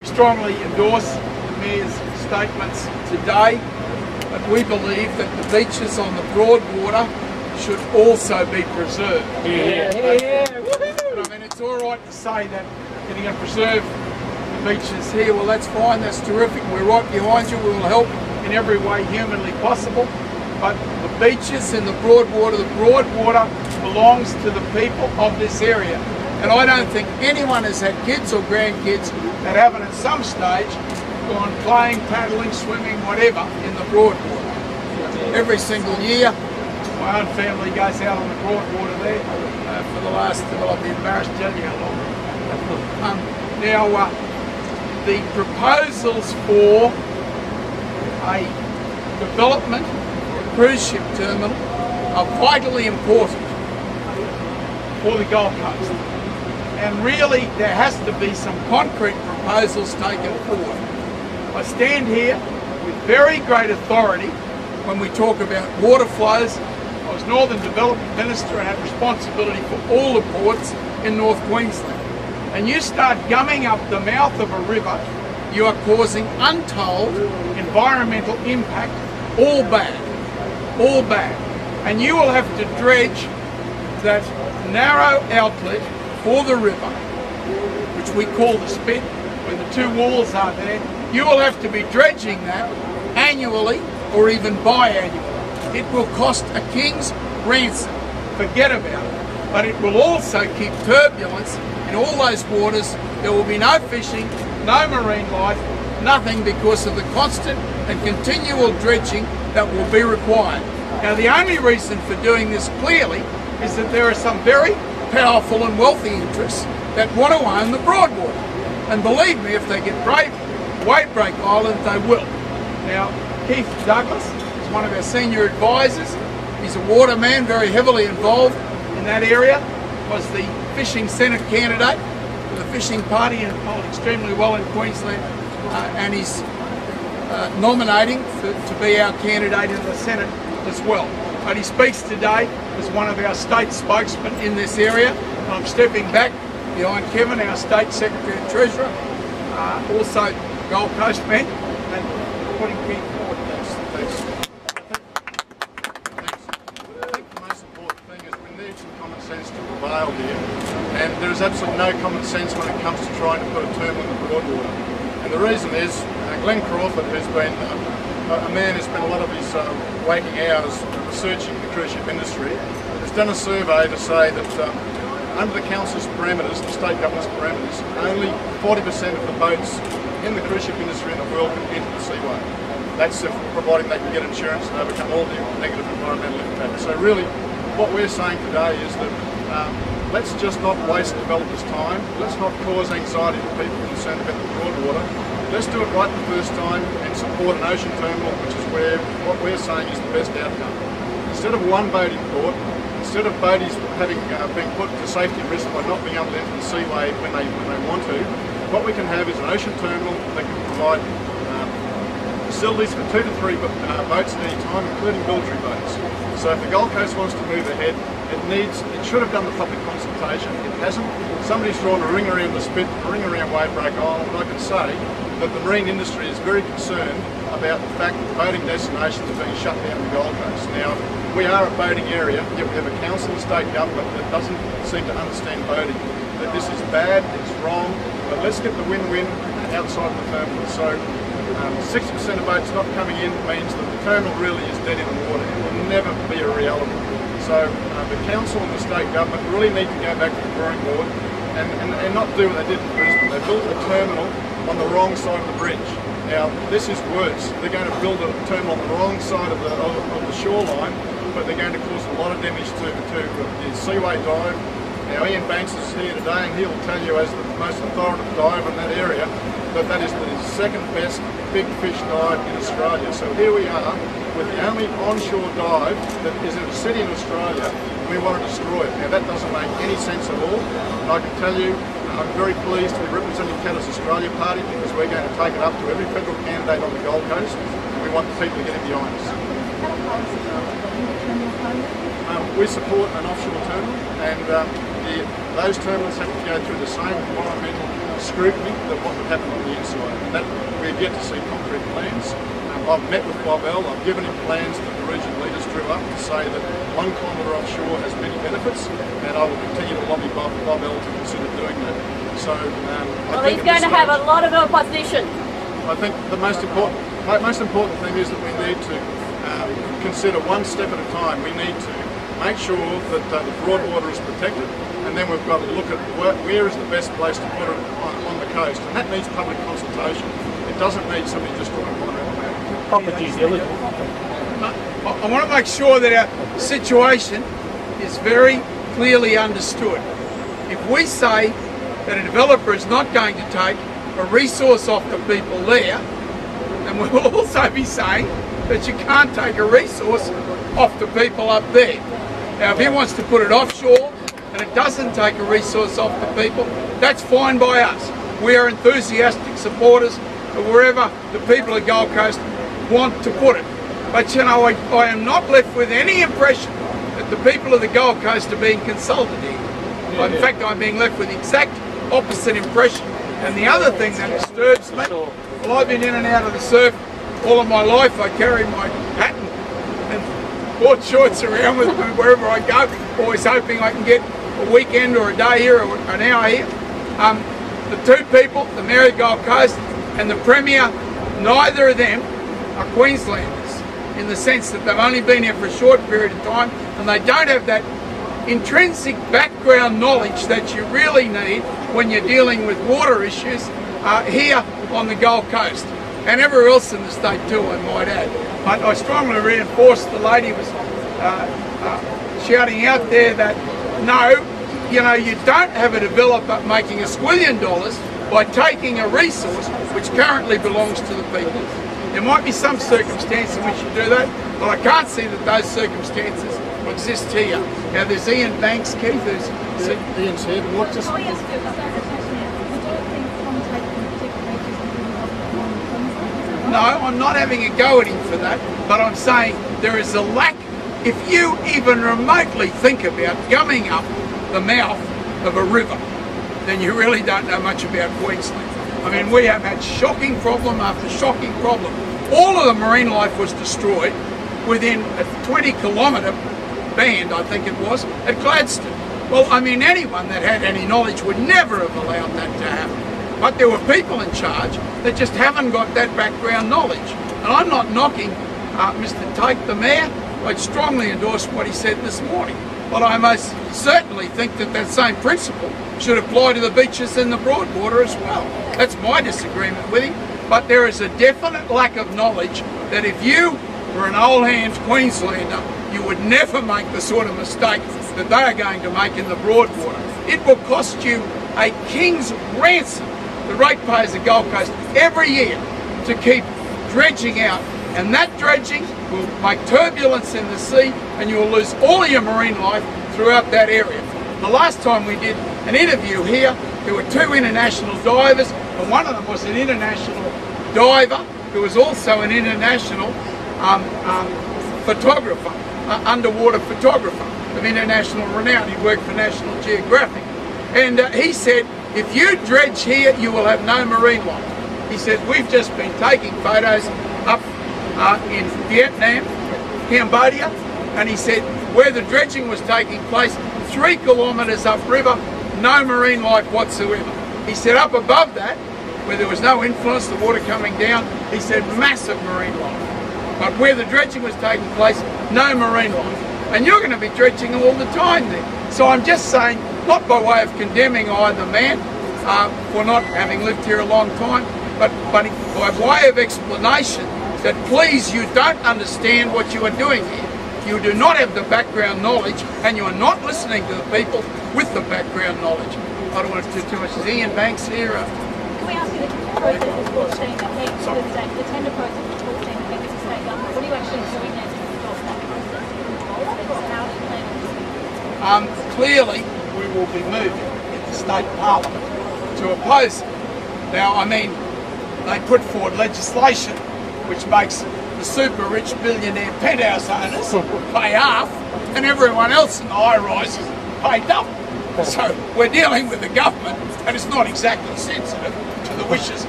Strongly endorse the Mayor's statements today, but we believe that the beaches on the Broadwater should also be preserved. But I mean, it's all right to say that you're going to preserve the beaches here. Well, that's fine, that's terrific. We're right behind you. We will help in every way humanly possible. But the beaches in the Broadwater belongs to the people of this area. And I don't think anyone has had kids or grandkids that haven't at some stage gone playing, paddling, swimming, whatever in the Broadwater. Every single year, my own family goes out on the Broadwater there for the last, well, I'd be embarrassed to tell you how long. Now, the proposals for a development for a cruise ship terminal are vitally important for the Gold Coast. And really, there has to be some concrete proposals taken forward. I stand here with very great authority when we talk about water flows. I was Northern Development Minister and had responsibility for all the ports in North Queensland. And you start gumming up the mouth of a river, you are causing untold environmental impact, all bad, all bad. And you will have to dredge that narrow outlet for the river, which we call the spit, where the two walls are there. You will have to be dredging that annually or even biannually. It will cost a king's ransom, forget about it. But it will also keep turbulence in all those waters. There will be no fishing, no marine life, nothing, because of the constant and continual dredging that will be required. Now, the only reason for doing this clearly is that there are some very powerful and wealthy interests that want to own the Broadwater. And believe me, if they get Wavebreak Island, they will. Now, Keith Douglas is one of our senior advisors. He's a waterman, very heavily involved in that area. Was the fishing Senate candidate for the fishing party and polled extremely well in Queensland. And he's nominating to be our candidate in the Senate as well. But he speaks today as one of our state spokesmen in this area. And I'm stepping back behind Kevin, our State Secretary and Treasurer, also Gold Coast man, and putting Keith forward. Thanks. I think the most important thing is we need some common sense to prevail here. And there is absolutely no common sense when it comes to trying to put a terminal in the Broadwater. And the reason is Glenn Crawford, who's been a man who spent a lot of his waking hours researching the cruise ship industry, has done a survey to say that under the council's parameters, the state government's parameters, only 40% of the boats in the cruise ship industry in the world can enter the seaway. That's providing they can get insurance and overcome all the negative environmental impacts. So really, what we're saying today is that let's just not waste developers' time. Let's not cause anxiety to people concerned about the Broadwater. Let's do it right the first time and support an ocean terminal, which is where what we're saying is the best outcome. Instead of one boating port, instead of boaties being put to safety risk by not being able to enter the seaway when they want to, what we can have is an ocean terminal that can provide facilities for 2 to 3 boats at any time, including military boats. So if the Gold Coast wants to move ahead, it should have done the public consultation. It hasn't. Somebody's drawn a ring around the spit, a ring around Wavebreak Island, and I can say that the marine industry is very concerned about the fact that boating destinations are being shut down in the Gold Coast. Now, we are a boating area, yet we have a council and state government that doesn't seem to understand boating. That this is bad, it's wrong, but let's get the win-win outside the terminal. So 60% of boats not coming in means that the terminal really is dead in the water. It will never be a reality. So the council and the state government really need to go back to the drawing board and not do what they did in Brisbane. They built a terminal on the wrong side of the bridge. Now, this is worse. They're going to build a terminal on the wrong side of the shoreline, but they're going to cause a lot of damage to the seaway dive. Now, Ian Banks is here today, and he'll tell you, as the most authoritative diver in that area, that is the second best big fish dive in Australia. So here we are with the only onshore dive that is in a city in Australia, and we want to destroy it. Now, that doesn't make any sense at all. And I can tell you, I'm very pleased to be representing Catter's Australia Party, because we're going to take it up to every federal candidate on the Gold Coast, and we want the people to get in behind us. We support an offshore terminal, and those terminals have to go through the same environmental scrutiny than what would happen on the inside. And that we've yet to see concrete plans. I've met with Bob L. I've given him plans that the region leaders drew up to say that 1 kilometre offshore has many benefits, and I will continue to lobby Bob L to consider doing that. So, well, he's going to have a lot of opposition. I think the most important thing is that we need to consider one step at a time. We need to make sure that the Broadwater is protected, and then we've got to look at where is the best place to put it on the coast, and that needs public consultation. It doesn't need somebody just drawing one around the map. Proper due diligence. I want to make sure that our situation is very clearly understood. If we say that a developer is not going to take a resource off the people there, then we will also be saying that you can't take a resource off the people up there. Now, if he wants to put it offshore and it doesn't take a resource off the people, that's fine by us. We are enthusiastic supporters of wherever the people of Gold Coast want to put it. But you know, I am not left with any impression that the people of the Gold Coast are being consulted here. In fact, I'm being left with the exact opposite impression. And the other thing that disturbs me, well, I've been in and out of the surf all of my life. I carry my hat and board shorts around with me wherever I go, always hoping I can get a weekend or a day here or an hour here. The two people, the Mayor of Gold Coast and the Premier, neither of them are Queenslanders, in the sense that they've only been here for a short period of time, and they don't have that intrinsic background knowledge that you really need when you're dealing with water issues here on the Gold Coast, and everywhere else in the state too, I might add. I strongly reinforce the lady was shouting out there that no, you know, you don't have a developer making $1 squillion by taking a resource which currently belongs to the people. There might be some circumstance in which you do that, but I can't see that those circumstances exist here. Now there's Ian Banks, Keith, who's... Ian's here, but what just... No, I'm not having a go at him for that, but I'm saying there is a lack. If you even remotely think about gumming up the mouth of a river, then you really don't know much about Queensland. I mean, we have had shocking problem after shocking problem. All of the marine life was destroyed within a 20-kilometre band, I think it was, at Gladstone. Well, I mean, anyone that had any knowledge would never have allowed that to happen. But there were people in charge that just haven't got that background knowledge. And I'm not knocking Mr. Tate, the Mayor. I'd strongly endorse what he said this morning. But I most certainly think that that same principle should apply to the beaches in the Broadwater as well. That's my disagreement with him. But there is a definite lack of knowledge that if you were an old-hand Queenslander, you would never make the sort of mistake that they are going to make in the Broadwater. It will cost you a king's ransom, the ratepayers of Gold Coast, every year to keep dredging out. And that dredging will make turbulence in the sea, and you will lose all of your marine life throughout that area. The last time we did an interview here, there were 2 international divers, and one of them was an international diver who was also an international photographer, underwater photographer of international renown. He worked for National Geographic. And he said, if you dredge here, you will have no marine life. He said, we've just been taking photos up in Vietnam, Cambodia, and he said where the dredging was taking place, 3 kilometres upriver, no marine life whatsoever. He said up above that, where there was no influence, the water coming down, he said massive marine life. But where the dredging was taking place, no marine life. And you're going to be dredging all the time there. So I'm just saying, not by way of condemning either man for not having lived here a long time, but by way of explanation that please, you don't understand what you are doing here. You do not have the background knowledge, and you are not listening to the people with the background knowledge. I don't want to do too much. Is Ian Banks here? Can we ask you, the process is 14 ahead to the state, the tender process is 14 ahead to the state government. What are you actually doing there to stop that process? How do you plan it? Clearly, we will be moving in the state parliament to oppose it. Now, I mean, they put forward legislation which makes the super rich billionaire penthouse owners pay half and everyone else in the high rises pay double. So we're dealing with the government, and it's not exactly sensitive to the wishes